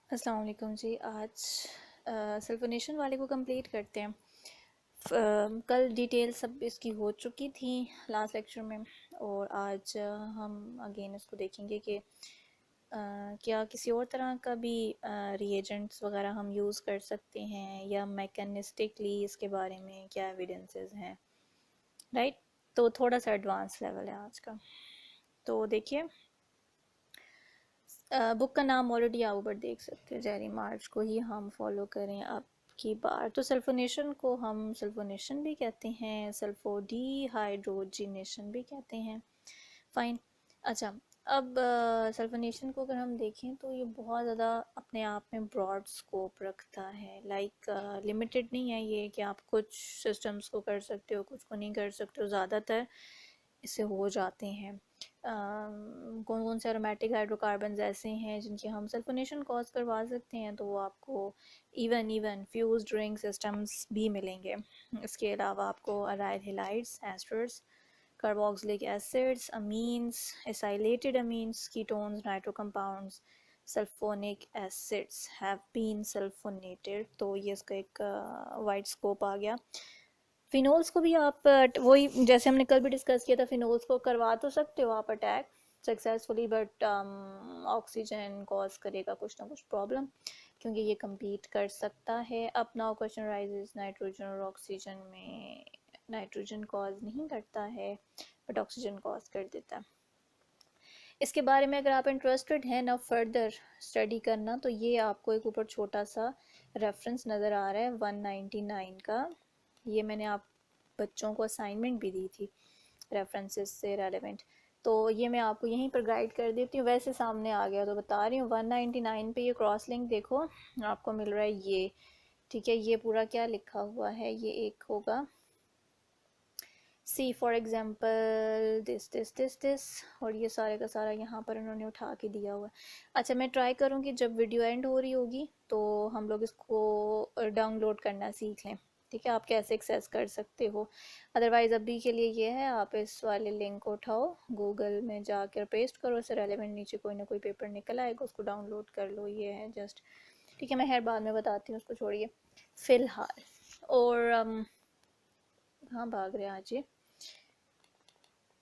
अस्सलाम वालेकुम जी। आज सल्फोनेशन वाले को कंप्लीट करते हैं। कल डिटेल सब इसकी हो चुकी थी लास्ट लेक्चर में, और आज हम अगेन इसको देखेंगे कि क्या किसी और तरह का भी रिएजेंट्स वगैरह हम यूज़ कर सकते हैं, या मैकेनिस्टिकली इसके बारे में क्या एविडेंसेस हैं, राइट। तो थोड़ा सा एडवांस लेवल है आज का। तो देखिए, बुक का नाम ऑलरेडी आप ऊपर देख सकते हैं, जेरी मार्च को ही हम फॉलो करें अब की बार। तो सल्फोनेशन को हम सल्फोनेशन भी कहते हैं, सल्फोडीहाइड्रोजिनेशन भी कहते हैं। फाइन। अच्छा, अब सल्फोनेशन को अगर हम देखें तो ये बहुत ज़्यादा अपने आप में ब्रॉड स्कोप रखता है। लाइक लिमिटेड नहीं है ये कि आप कुछ सिस्टम्स को कर सकते हो, कुछ को नहीं कर सकते हो। ज़्यादातर इससे हो जाते हैं। कौन कौन से अरोमेटिक हाइड्रोकार्बन ऐसे हैं जिनकी हम सल्फोनेशन कॉज करवा सकते हैं, तो वो आपको इवन फ्यूज्ड रिंग सिस्टम्स भी मिलेंगे। इसके अलावा आपको aryl halides, esters, carboxylic acids, amines, acylated amines, ketones, nitro compounds, sulphonic acids have been sulphonated. तो ये इसका एक वाइड स्कोप आ गया। फिनोल्स को भी आप वही जैसे हमने कल भी डिस्कस किया था, फिनोल्स को करवा तो सकते हो आप attack successfully, but oxygen cause करेगा कुछ ना कुछ प्रॉब्लम, क्योंकि ये compete कर सकता है। अब नाउ क्वेश्चन राइजेस, नाइट्रोजन और ऑक्सीजन में नाइट्रोजन कॉज नहीं करता है बट ऑक्सीजन कॉज कर देता है। इसके बारे में अगर आप इंटरेस्टेड हैं ना फर्दर स्टडी करना, तो ये आपको एक ऊपर छोटा सा रेफरेंस नज़र आ रहा है 199 का। ये मैंने आप बच्चों को असाइनमेंट भी दी थी रेफरेंसेस से रेलेवेंट, तो ये मैं आपको यहीं पर गाइड कर देती हूँ। वैसे सामने आ गया तो बता रही हूँ। 199 पे ये क्रॉस लिंक देखो, आपको मिल रहा है ये, ठीक है। ये पूरा क्या लिखा हुआ है, ये एक होगा सी फॉर एग्जाम्पल दिस, और ये सारे का सारा यहाँ पर उन्होंने उठा के दिया हुआ है। अच्छा, मैं ट्राई करूँगी जब वीडियो एंड हो रही होगी तो हम लोग इसको डाउनलोड करना सीख लें, ठीक है। आप कैसे एक्सेस कर सकते हो। अदरवाइज़ अभी के लिए ये है, आप इस वाले लिंक को उठाओ, गूगल में जाकर पेस्ट करो, उससे रेलेवेंट नीचे कोई ना कोई पेपर निकल आएगा, उसको डाउनलोड कर लो। ये है जस्ट, ठीक है। मैं हर बाद में बताती हूँ, उसको छोड़िए फ़िलहाल। और हाँ, भाग रहे आज ये।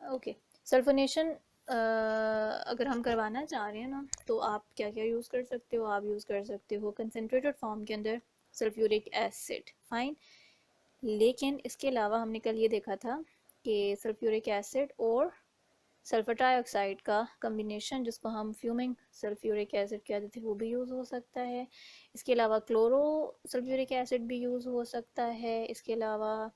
ओके, सल्फोनेशन अगर हम करवाना चाह रहे हैं ना, तो आप क्या क्या यूज़ कर सकते हो। आप यूज़ कर सकते हो कंसनट्रेटेड फॉर्म के अंदर सल्फ्यूरिक एसिड, फाइन। लेकिन इसके अलावा हमने कल ये देखा था कि सल्फ्यूरिक एसिड और सल्फर डाइऑक्साइड का कम्बिनेशन, जिसको हम फ्यूमिंग सल्फ्यूरिक एसिड कहते थे, वो भी यूज़ हो सकता है। इसके अलावा क्लोरो सल्फ्यूरिक एसिड भी यूज़ हो सकता है। इसके अलावा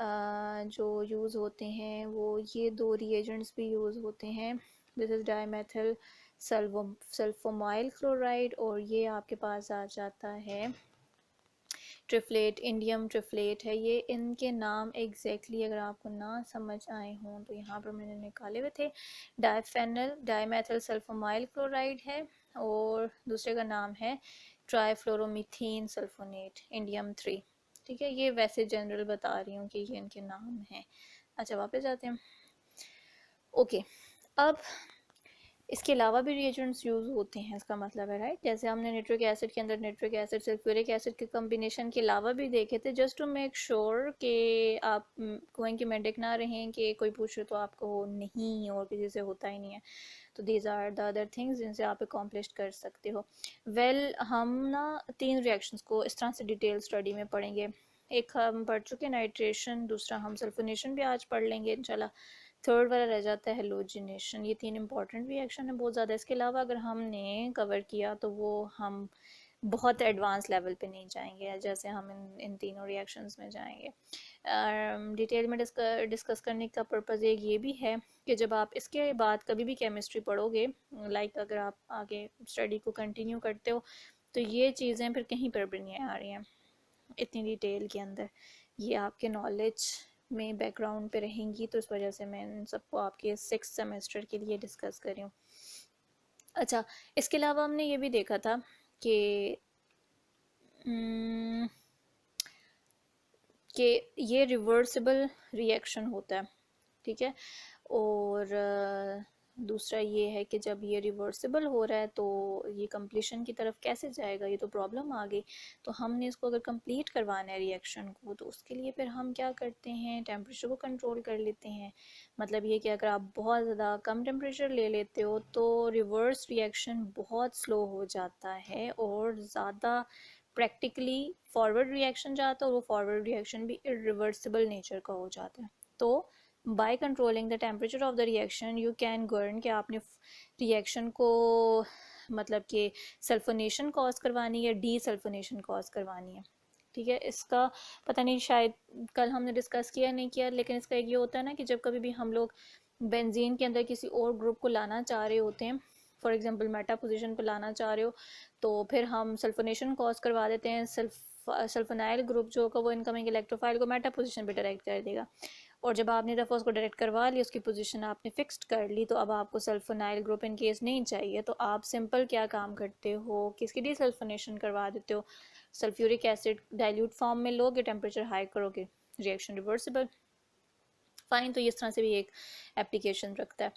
जो यूज़ होते हैं वो ये दो रिएजेंट्स भी यूज़ होते हैं। दिस इज़ डाईमेथिल सल्फोमाइल क्लोराइड, और ये आपके पास आ जाता है ट्रिफ्लेट, इंडियम ट्रिफ्लेट है ये। इनके नाम एग्जैक्टली अगर आपको ना समझ आए हों तो यहाँ पर मैंने निकाले हुए थे। डाइफेनल डाईमेथिल सल्फोमाइल क्लोराइड है, और दूसरे का नाम है ट्राईफ्लोरोमीथेन सल्फोनेट, इंडियम 3, ठीक है। ये वैसे जनरल बता रही हूँ कि ये इनके नाम हैं। अच्छा, वापस जाते हैं। ओके, अब इसके अलावा भी रिएजेंट्स यूज़ होते हैं, इसका मतलब है, राइट। जैसे हमने नाइट्रिक एसिड के अंदर नाइट्रिक एसिड सल्फ्यूरिक एसिड के कम्बिनेशन के अलावा भी देखे थे, जस्ट टू मेक श्योर कि आप कोइंकिमेटिक ना रहें कि कोई पूछे तो आपको नहीं और किसी से होता ही नहीं है। तो these are the other things जिनसे आप अकॉम्प्लिश कर सकते हो। वेल, हम ना 3 रिएक्शंस को इस तरह से डिटेल स्टडी में पढ़ेंगे। एक हम पढ़ चुके नाइट्रेशन, दूसरा हम सल्फोनेशन भी आज पढ़ लेंगे इंशाल्लाह, थर्ड वाला रह जाता है हेलोजिनेशन। ये 3 इंपॉर्टेंट रिएक्शन है बहुत ज़्यादा। इसके अलावा अगर हमने कवर किया तो वो हम बहुत एडवांस लेवल पे नहीं जाएंगे जैसे हम इन तीनों रिएक्शंस में जाएंगे। डिटेल में डिस्कस करने का पर्पज़ एक ये भी है कि जब आप इसके बाद कभी भी केमिस्ट्री पढ़ोगे, लाइक अगर आप आगे स्टडी को कंटिन्यू करते हो, तो ये चीज़ें फिर कहीं पर भी नहीं आ रही हैं इतनी डिटेल के अंदर। ये आपके नॉलेज में बैकग्राउंड पे रहेंगी, तो इस वजह से मैं इन सबको आपके 6th सेमेस्टर के लिए डिस्कस कर रही हूँ। अच्छा, इसके अलावा हमने ये भी देखा था कि कि ये रिवर्सिबल रिएक्शन होता है, ठीक है। और दूसरा ये है कि जब ये रिवर्सिबल हो रहा है तो ये कंप्लीशन की तरफ कैसे जाएगा, ये तो प्रॉब्लम आ गई। तो हमने इसको अगर कंप्लीट करवाना है रिएक्शन को, तो उसके लिए फिर हम क्या करते हैं, टेम्परेचर को कंट्रोल कर लेते हैं। मतलब ये कि अगर आप बहुत ज़्यादा कम टेम्परेचर ले लेते हो तो रिवर्स रिएक्शन बहुत स्लो हो जाता है और ज़्यादा प्रैक्टिकली फॉरवर्ड रिएक्शन जाता है, और वो फॉरवर्ड रिएक्शन भी इरिवर्सिबल नेचर का हो जाता है। तो by controlling the temperature of the reaction you can govern कि आपने रिएक्शन को मतलब कि सल्फोनेशन कॉज करवानी है, डी सल्फोनेशन कॉज करवानी है। ठीक है, इसका पता नहीं शायद कल हमने डिस्कस किया नहीं किया, लेकिन इसका एक ये होता है ना कि जब कभी भी हम लोग बेंजीन के अंदर किसी और ग्रुप को लाना चाह रहे होते हैं, फॉर एग्जांपल मेटा पोजीशन पर लाना चाह रहे हो, तो फिर हम सल्फोनेशन कॉज करवा देते हैं। सल्फोनाइल ग्रुप जो होगा वो इनकमिंग इलेक्ट्रोफाइल को मेटा पोजीशन पे डायरेक्ट कर देगा, और जब आपने दफ़ा उसको डायरेक्ट करवा ली, उसकी पोजीशन आपने फिक्स्ड कर ली, तो अब आपको सल्फोनाइल ग्रुप इन केस नहीं चाहिए, तो आप सिंपल क्या काम करते हो कि इसकी डीसल्फोनेशन करवा देते हो। सल्फ्यूरिक एसिड डाइल्यूट फॉर्म में लोगे, टेम्परेचर हाई करोगे, रिएक्शन रिवर्सिबल। फाइन, तो इस तरह से भी एक एप्लीकेशन रखता है।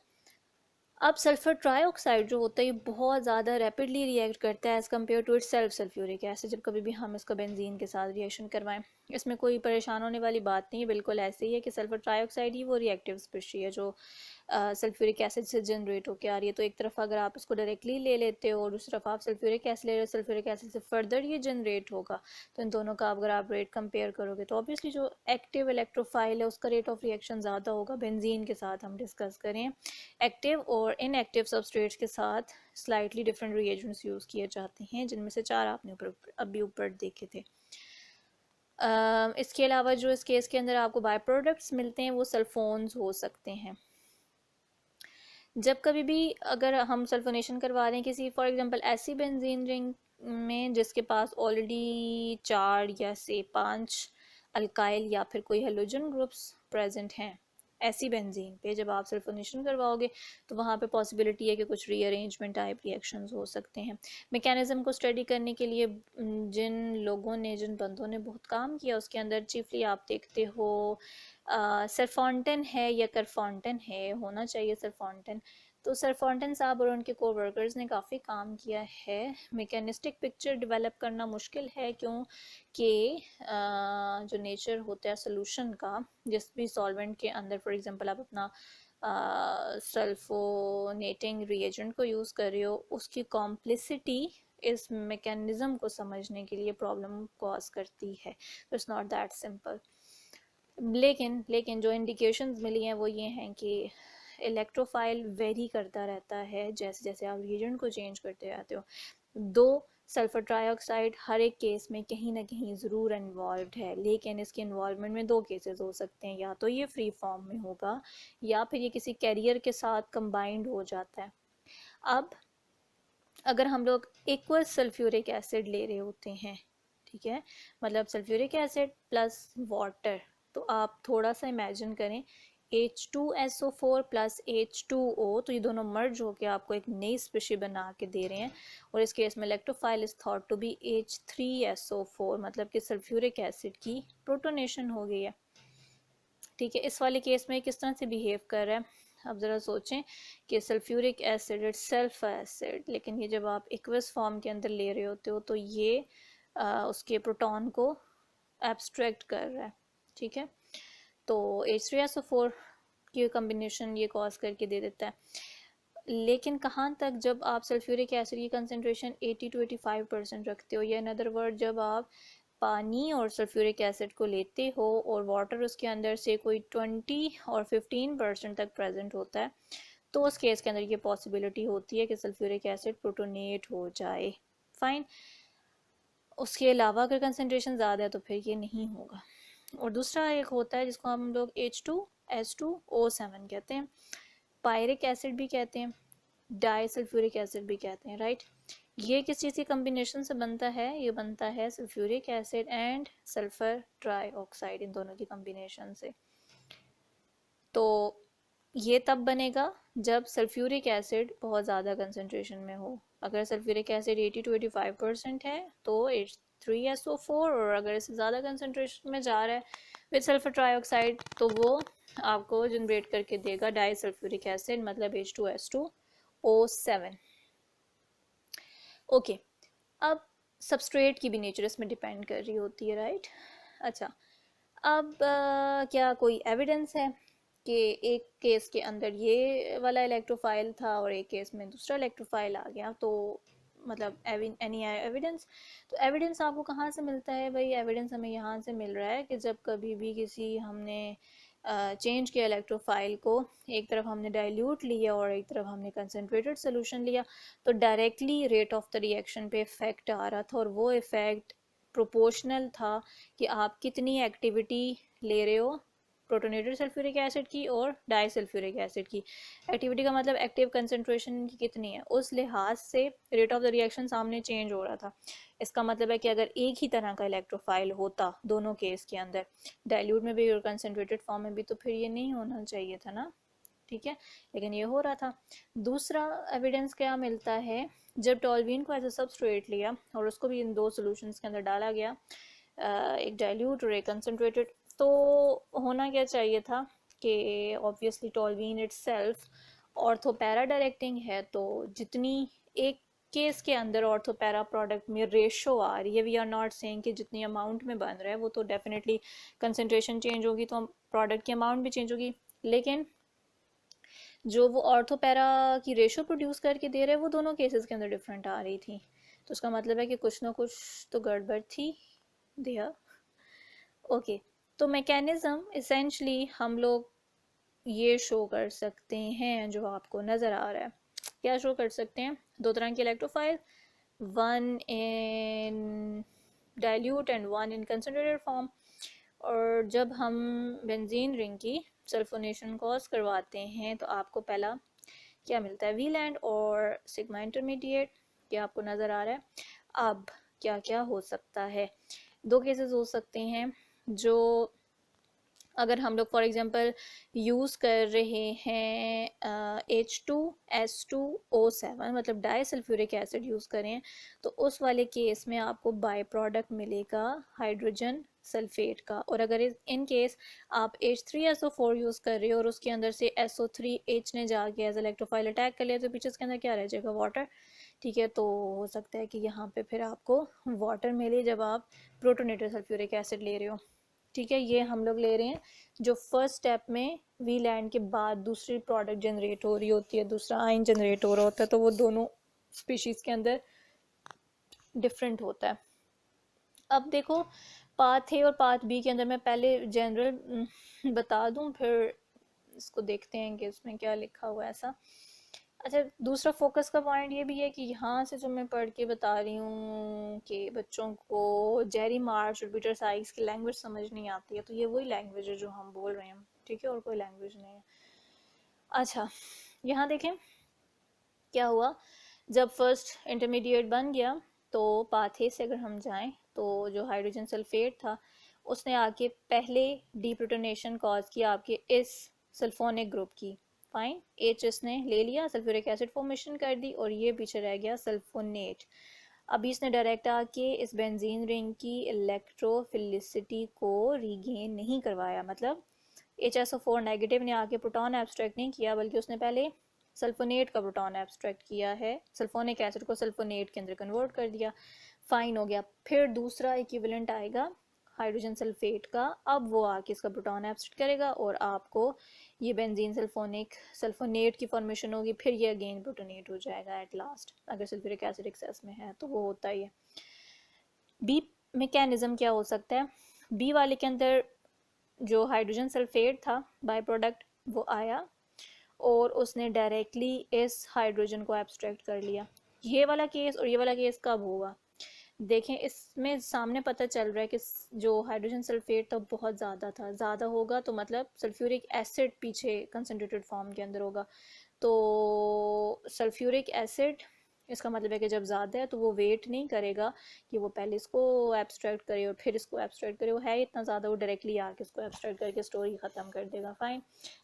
अब सल्फर ट्राईऑक्साइड जो होता है ये बहुत ज़्यादा रैपिडली रिएक्ट करता है as compared to its self sulphuric acid. जब कभी भी हम इसको बेंजीन के साथ रिएक्शन करवाएं, इसमें कोई परेशान होने वाली बात नहीं है, बिल्कुल ऐसे ही है कि सल्फर ट्राईऑक्साइड ही वो रिएक्टिव स्पीशी है जो सल्फ्यूरिक एसिड से जनरेट होकर आ रही है। तो एक तरफ अगर आप इसको डायरेक्टली ले लेते हो और दूसरी तरफ आप सल्फ्यूरिक एसिड ले रहे हो, सल्फ्यूरिक एसिड से फर्दर ये जनरेट होगा, तो इन दोनों का अगर आप रेट कंपेयर करोगे तो ऑब्वियसली जो एक्टिव इलेक्ट्रोफाइल है उसका रेट ऑफ रिएक्शन ज़्यादा होगा। बेंजीन के साथ हम डिस्कस करें, एक्टिव और इनएक्टिव सबस्ट्रेट्स के साथ स्लाइटली डिफरेंट रिएजेंट्स यूज़ किए जाते हैं, जिनमें से 4 आपने अभी ऊपर देखे थे। इसके अलावा जो इस केस के अंदर आपको बाय प्रोडक्ट्स मिलते हैं वो सल्फोन्स हो सकते हैं। जब कभी भी अगर हम सल्फोनेशन करवा रहे हैं किसी फॉर एग्जांपल ऐसी बेंजीन रिंग में जिसके पास ऑलरेडी 4 या से 5 अल्काइल या फिर कोई हेलोजन ग्रुप्स प्रेजेंट हैं, ऐसी बेंजीन पे जब आप सल्फोनेशन करवाओगे तो वहाँ पे पॉसिबिलिटी है कि कुछ रीअरेंजमेंट टाइप रिएक्शंस हो सकते हैं। मैकेनिज्म को स्टडी करने के लिए जिन लोगों ने, जिन बंदों ने बहुत काम किया उसके अंदर चीफली आप देखते हो सरफॉन्टेन है या करफॉन्टेन है, होना चाहिए सरफॉन्टेन। तो सरफॉन्टेन साहब और उनके को वर्कर्स ने काफ़ी काम किया है। मैकेनिस्टिक पिक्चर डेवलप करना मुश्किल है क्योंकि जो नेचर होता है सोल्यूशन का, जिस भी सॉल्वेंट के अंदर फॉर एग्जांपल आप अपना सल्फोनेटिंग रिएजेंट को यूज़ कर रहे हो, उसकी कॉम्प्लिसिटी इस मैकेनिज्म को समझने के लिए प्रॉब्लम कॉज करती है। तो इट्स नॉट दैट सिंपल। लेकिन जो इंडिकेशंस मिली हैं वो ये हैं कि इलेक्ट्रोफाइल वेरी करता रहता है जैसे जैसे आप रिएजेंट को चेंज करते रहते हो। दो सल्फर ट्राईऑक्साइड हर एक केस में कहीं ना कहीं ज़रूर इन्वॉल्व है, लेकिन इसके इन्वॉल्वमेंट में 2 केसेस हो सकते हैं, या तो ये फ्री फॉर्म में होगा या फिर ये किसी कैरियर के साथ कंबाइंड हो जाता है। अब अगर हम लोग इक्वल सल्फ्यूरिक एसिड ले रहे होते हैं, ठीक है, मतलब सल्फ्यूरिक एसिड प्लस वाटर, तो आप थोड़ा सा इमेजिन करें H2SO4 प्लस H2O, तो ये दोनों मर्ज होकर आपको एक नई स्पीशी बना के दे रहे हैं, और इस केस में electrophile is thought to be H3SO4, मतलब कि सल्फ्यूरिक एसिड की प्रोटोनेशन हो गई है। ठीक है, इस वाले केस में किस तरह से बिहेव कर रहा है अब ज़रा सोचें कि sulphuric acid it's self acid, लेकिन ये जब आप एक्वस फॉर्म के अंदर ले रहे होते हो तो ये उसके प्रोटॉन को एब्स्ट्रैक्ट कर रहा है। ठीक है, तो H3SO4 की कम्बिनेशन ये कॉज करके दे देता है। लेकिन कहाँ तक, जब आप सल्फ्यूरिक एसिड की कंसनट्रेशन 80 to 85% रखते हो, या इन अदर वर्ड जब आप पानी और सल्फ्यूरिक एसिड को लेते हो और वाटर उसके अंदर से कोई 20 और 15% तक प्रेजेंट होता है, तो उस केस के अंदर ये पॉसिबिलिटी होती है कि सल्फ्यूरिक एसिड प्रोटोनेट हो जाए। फाइन, उसके अलावा अगर कंसनट्रेशन ज़्यादा है तो फिर ये नहीं होगा। और दूसरा एक होता है जिसको हम लोग H2S2O7 कहते हैं, पायरिक एसिड भी कहते हैं, डाई सल्फ्यूरिक एसिड भी कहते हैं, राइट। ये किस चीज़ की कम्बिनेशन से बनता है, ये बनता है sulphuric acid and sulphur trioxide, इन दोनों की कम्बिनेशन से। तो ये तब बनेगा जब सल्फ्यूरिक एसिड बहुत ज़्यादा कंसनट्रेशन में हो। अगर सल्फ्यूरिक एसिड 80 to 85% है तो H3SO4, और अगर इससे ज़्यादा कंसनट्रेशन में जा रहा है विद सल्फर ट्राईऑक्साइड तो वो आपको जनरेट करके देगा डाई सल्फ्यूरिक एसिड, मतलब H2S2O7। ओके, अब सबस्ट्रेट की भी नेचर इसमें डिपेंड कर रही होती है, राइट। अच्छा, अब क्या कोई एविडेंस है कि एक केस के अंदर ये वाला इलेक्ट्रोफाइल था और एक केस में दूसरा इलेक्ट्रोफाइल आ गया, तो मतलब एनी एविडेंस? तो एविडेंस आपको कहाँ से मिलता है भाई? एविडेंस हमें यहाँ से मिल रहा है कि जब कभी भी किसी हमने चेंज किया इलेक्ट्रोफाइल को, एक तरफ हमने डाइल्यूट लिया और एक तरफ हमने कंसनट्रेटेड सोल्यूशन लिया, तो directly rate of the reaction पे इफेक्ट आ रहा था, और वो इफेक्ट प्रोपोर्शनल था कि आप कितनी एक्टिविटी ले रहे हो प्रोटोनेटेड सल्फ्यूरिक एसिड की और डाई सल्फ्यूरिक एसिड की। एक्टिविटी का मतलब एक्टिव कंसंट्रेशन की कितनी है, उस लिहाज से रेट ऑफ द रिएक्शन सामने चेंज हो रहा था। इसका मतलब है कि अगर एक ही तरह का इलेक्ट्रोफाइल होता दोनों केस के अंदर, डाइल्यूट में भी और कंसनट्रेटेड फॉर्म में भी, तो फिर ये नहीं होना चाहिए था ना, ठीक है, लेकिन ये हो रहा था। दूसरा एविडेंस क्या मिलता है, जब टॉल्वीन को एज अ सबस्ट्रेट लिया और उसको भी इन दो सॉल्यूशंस के अंदर डाला गया, एक डाइल्यूट और एक कंसनट्रेटेड, तो होना क्या चाहिए था कि ऑब्वियसली टॉल्वीन इटसेल्फ ऑर्थोपैरा डायरेक्टिंग है, तो जितनी एक केस के अंदर ऑर्थोपैरा प्रोडक्ट में रेशो आ रही है, वी आर नॉट सेइंग कि जितनी अमाउंट में बन रहा है वो, तो डेफिनेटली कंसनट्रेशन चेंज होगी तो प्रोडक्ट की अमाउंट भी चेंज होगी, लेकिन जो वो ऑर्थोपैरा की रेशो प्रोड्यूस करके दे रहे हैं वो दोनों केसेस के अंदर डिफरेंट आ रही थी। तो उसका मतलब है कि कुछ ना कुछ तो गड़बड़ थी दिया। ओके, तो मैकेनिज्म इसेंशली हम लोग ये शो कर सकते हैं जो आपको नज़र आ रहा है। क्या शो कर सकते हैं? दो तरह के electrophile, one in dilute and one in concentrated form, और जब हम बेंजीन रिंग की सल्फोनेशन कॉज करवाते हैं तो आपको पहला क्या मिलता है? वीलैंड और सिग्मा इंटरमीडिएट, क्या आपको नज़र आ रहा है? अब क्या क्या हो सकता है? दो केसेस हो सकते हैं, जो अगर हम लोग फॉर एग्जांपल यूज़ कर रहे हैं H2S2O7, मतलब डाई सल्फ्यूरिक एसिड यूज़ करें, तो उस वाले केस में आपको बाई प्रोडक्ट मिलेगा हाइड्रोजन सल्फेट का, और अगर इन केस आप H3SO4 यूज़ कर रहे हो और उसके अंदर से SO3H ने जाके एज इलेक्ट्रोफाइल अटैक कर लिया, तो पीछे इसके अंदर क्या रह जाएगा? वाटर, ठीक है। तो हो सकता है कि यहाँ पे फिर आपको वाटर मिले जब आप प्रोटोनेटेड सल्फ्यूरिक एसिड ले रहे हो, ठीक है। ये हम लोग ले रहे हैं जो फर्स्ट स्टेप में वी लैंड के बाद दूसरी प्रोडक्ट जनरेट हो रही होती है, दूसरा आयन जनरेट हो रहा होता है, तो वो दोनों स्पीशीज़ के अंदर डिफरेंट होता है। अब देखो, पाथ ए और पाथ बी के अंदर मैं पहले जनरल बता दूं, फिर इसको देखते हैं कि इसमें क्या लिखा हुआ है ऐसा। अच्छा, दूसरा फोकस का पॉइंट ये भी है कि यहाँ से जो मैं पढ़ के बता रही हूँ कि बच्चों को जेरी मार्श और पीटर साइक्स की लैंग्वेज समझ नहीं आती है, तो ये वही लैंग्वेज है जो हम बोल रहे हैं, ठीक है, और कोई लैंग्वेज नहीं है। अच्छा, यहाँ देखें क्या हुआ, जब फर्स्ट इंटरमीडिएट बन गया तो पाथे से अगर हम जाएं तो जो हाइड्रोजन सल्फेट था उसने आके पहले डीप्रोटोनेशन कॉज किया आपके इस सल्फोनिक ग्रुप की, फाइन, एच इसने ले लिया, सल्फ्यूरिक एसिड फॉर्मेशन कर दी, और ये पीछे रह गया सल्फोनेट। अभी इसने डायरेक्ट आके इस बेंजीन रिंग की इलेक्ट्रोफिलिसिटी को रीगेन नहीं करवाया, मतलब HSO4 नेगेटिव ने आके प्रोटॉन एब्स्ट्रैक्ट नहीं किया, बल्कि उसने पहले सल्फोनेट का प्रोटॉन एब्स्ट्रैक्ट किया है, सल्फोनिक एसिड को सल्फोनेट के अंदर कन्वर्ट कर दिया, फाइन हो गया। फिर दूसरा इक्विवेलेंट आएगा हाइड्रोजन सल्फेट का, अब वो आके इसका प्रोटॉन एब्स्ट्रैक्ट करेगा और आपको ये बेंजीन सल्फोनेट की फॉर्मेशन होगी, फिर ये अगेन प्रोटोनेट हो जाएगा एट लास्ट, अगर सल्फ्यूरिक एसिड एक्सेस में है तो वो होता ही है। बी मैकेनिज्म क्या हो सकता है? बी वाले के अंदर जो हाइड्रोजन सल्फेट था बाय प्रोडक्ट, वो आया और उसने डायरेक्टली इस हाइड्रोजन को एब्स्ट्रैक्ट कर लिया। ये वाला केस और ये वाला केस कब होगा? देखें, इसमें सामने पता चल रहा है कि जो हाइड्रोजन सल्फेट था बहुत ज़्यादा था, ज़्यादा होगा तो मतलब सल्फ्यूरिक एसिड पीछे कंसनट्रेटेड फॉर्म के अंदर होगा, तो सल्फ्यूरिक एसिड, इसका मतलब है कि जब ज़्यादा है तो वो वेट नहीं करेगा कि वो पहले इसको एब्स्ट्रैक्ट करे और फिर इसको एब्स्ट्रैक्ट करे, वो है इतना ज़्यादा, वो डायरेक्टली आके इसको एब्स्ट्रैक्ट करके स्टोरी ख़त्म कर देगा, फाइन।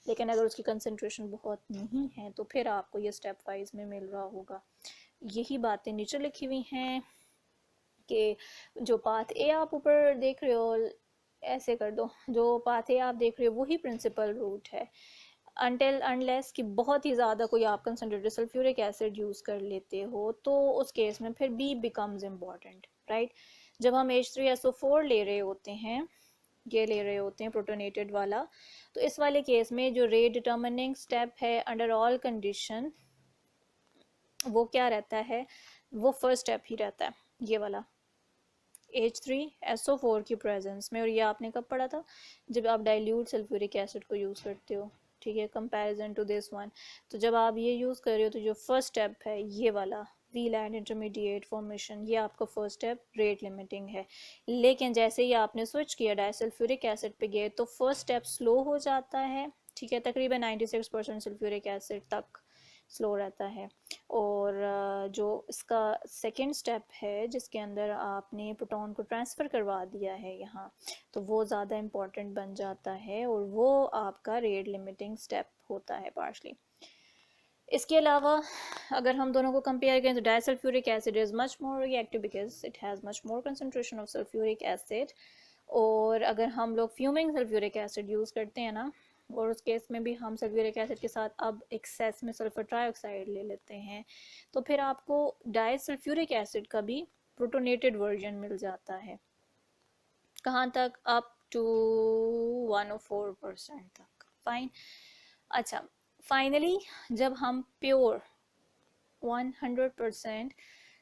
लेकिन अगर उसकी कंसनट्रेशन बहुत नहीं है तो फिर आपको ये स्टेप वाइज में मिल रहा होगा। यही बातें नीचे लिखी हुई हैं, कि जो पाथ ए आप ऊपर देख रहे हो, ऐसे कर दो, जो पाथ ए आप देख रहे हो वही प्रिंसिपल रूट है, अनटिल अनलेस कि बहुत ही ज़्यादा कोई आप कंसनट्रेटेड सल्फ्यूरिक एसिड यूज़ कर लेते हो, तो उस केस में फिर बी बिकम्स इम्पॉर्टेंट, राइट। जब हम H3SO4 ले रहे होते हैं, ये ले रहे होते हैं प्रोटोनेटेड वाला, तो इस वाले केस में जो रेट डिटर्मिनिंग स्टेप है अंडर ऑल कंडीशन, वो क्या रहता है, वो फर्स्ट स्टेप ही रहता है, ये वाला H3SO4 की प्रेजेंस में। और ये आपने कब पढ़ा था, जब आप डाइल्यूट सल्फ्यूरिक एसिड को यूज़ करते हो, ठीक है, कंपैरिजन टू दिस वन। तो जब आप ये यूज़ कर रहे हो तो जो फर्स्ट स्टेप है ये वाला वी लैंड इंटरमीडिएट फॉर्मेशन, ये आपका फर्स्ट स्टेप रेट लिमिटिंग है। लेकिन जैसे ही आपने स्विच किया डाइसल्फ्यूरिक एसिड पे गए तो फर्स्ट स्टेप स्लो हो जाता है, ठीक है, तकरीबन 96% सल्फ्यूरिक एसिड तक स्लो रहता है। और जो इसका सेकेंड स्टेप है जिसके अंदर आपने प्रोटॉन को ट्रांसफ़र करवा दिया है यहाँ, तो वो ज़्यादा इम्पॉर्टेंट बन जाता है और वो आपका रेट लिमिटिंग स्टेप होता है पार्शली। इसके अलावा अगर हम दोनों को कंपेयर करें तो disulphuric acid is much more reactive because it has much more concentration of sulphuric acid. और अगर हम लोग फ्यूमिंग सल्फ्यूरिक एसिड यूज़ करते हैं ना, और उस केस में भी हम सल्फ्यूरिक एसिड के साथ अब एक्सेस में सल्फर ट्राइऑक्साइड ले लेते हैं, तो फिर आपको डाइसल्फ्यूरिक एसिड का भी प्रोटोनेटेड वर्जन मिल जाता है। कहाँ तक, अप टू 104% तक, फाइन। अच्छा, फाइनली जब हम प्योर 100%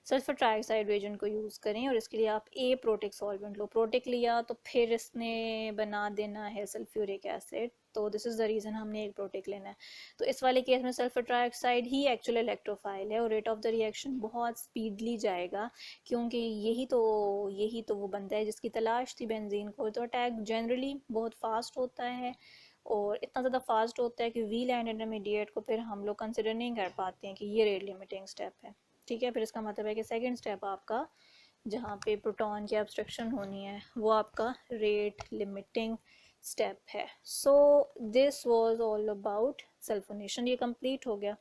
सल्फर ट्राइऑक्साइड रेजेंट को यूज़ करें और इसके लिए आप ए प्रोटिक सॉल्वेंट लो, प्रोटिक लिया तो फिर इसने बना देना है सल्फ्यूरिक एसिड, तो दिस इज़ द रीज़न हमने एक प्रोटिक लेना है। तो इस वाले केस में सल्फर ट्राइऑक्साइड ही एक्चुअल इलेक्ट्रोफाइल है और रेट ऑफ द रिएक्शन बहुत स्पीडली जाएगा, क्योंकि यही तो वो बंदा है जिसकी तलाश थी बेंजीन को। तो अटैक जनरली बहुत फास्ट होता है और इतना ज़्यादा फास्ट होता है कि वी लैंड इंटरमीडिएट को फिर हम लोग कंसिडर नहीं कर पाते हैं कि ये रेट लिमिटिंग स्टेप है, ठीक है। फिर इसका मतलब है कि सेकंड स्टेप आपका जहाँ पे प्रोटॉन की एब्स्ट्रक्शन होनी है वो आपका रेट लिमिटिंग स्टेप है। So this was all about sulphonation, ये कंप्लीट हो गया।